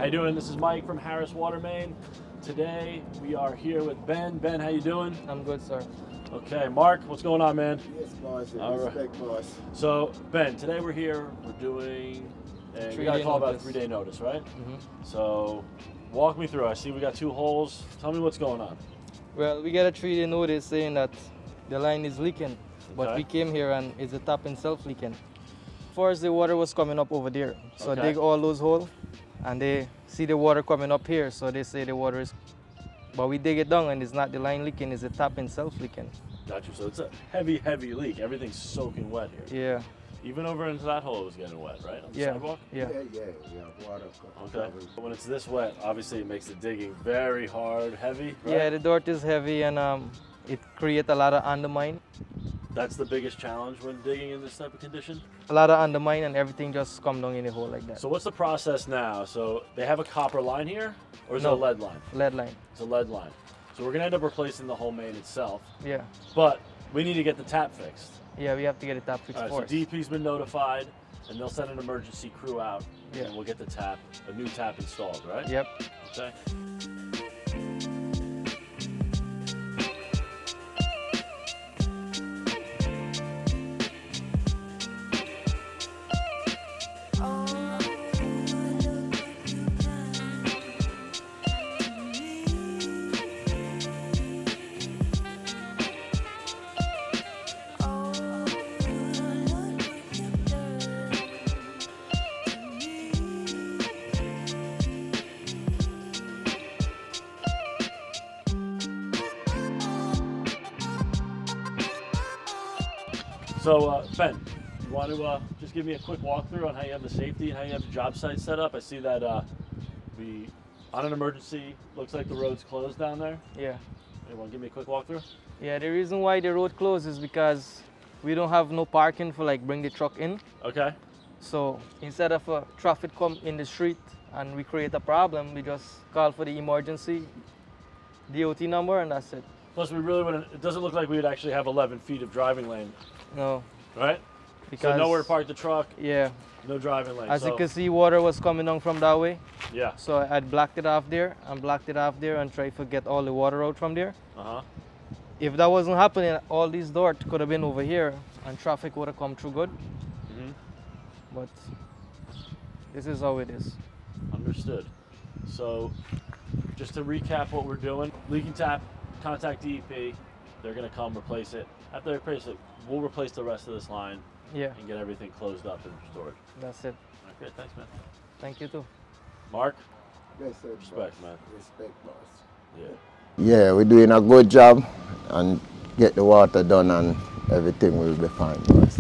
How you doing? This is Mike from Harris Water Main. Today we are here with Ben. Ben, how you doing? I'm good, sir. Okay, Mark, what's going on, man? Yes, boss. All right. Respect, boss. So, Ben, today we're here. We're doing we got a call about a 3-day notice, right? Mm-hmm. So, walk me through. I see we got 2 holes. Tell me what's going on. Well, we got a 3-day notice saying that the line is leaking, but Okay. we came here and it's the tap itself leaking. First, the water was coming up over there, so Okay. dig all those holes, and they see the water coming up here, so they say the water is. But we dig it down, and it's not the line leaking; it's the tap itself leaking. Got you. So it's a heavy, heavy leak. Everything's soaking wet here. Yeah. Even over into that hole it was getting wet, right? On the Yeah. sidewalk? Yeah. Water. Okay. When it's this wet, obviously it makes the digging very hard, heavy, right? Yeah, the dirt is heavy, and it creates a lot of undermine. That's the biggest challenge when digging in this type of condition? A lot of undermine, and everything just come down in the hole like that. So what's the process now? So they have a copper line here, or is it a No. lead line? Lead line. It's a lead line. So we're gonna end up replacing the whole main itself, Yeah. but we need to get the tap fixed. Yeah, we have to get the tap fixed All right, so first. DP's been notified, and they'll send an emergency crew out, Yeah. and we'll get a new tap installed, right? Yep. Okay. So, Ben, you want to just give me a quick walkthrough on how you have the safety and how you have the job site set up? I see that on an emergency, looks like the road's closed down there. Yeah. You want to give me a quick walkthrough? Yeah, the reason why the road closed is because we don't have no parking for like bring the truck in. Okay. So instead of traffic come in the street and we create a problem, we just call for the emergency DOT number and that's it. Plus, we really wouldn't, it doesn't look like we would actually have 11 feet of driving lane, No, right? because So nowhere to park the truck, yeah, no driving lane. as so, you can see, water was coming down from that way. yeah. So I blocked it off there and tried to get all the water out from there. Uh-huh. If that wasn't happening, all these dirt could have been over here and traffic would have come through good. Mm-hmm. But this is how it is. Understood. So, just to recap what we're doing, leaking tap, contact DEP, they're gonna come replace it. After they replace it, we'll replace the rest of this line Yeah, and get everything closed up and restored. that's it. Okay, thanks, man. Thank you too. Mark? Yes, sir, Respect, boss. man. Respect, boss. Yeah. Yeah, we're doing a good job and get the water done and everything will be fine, boss.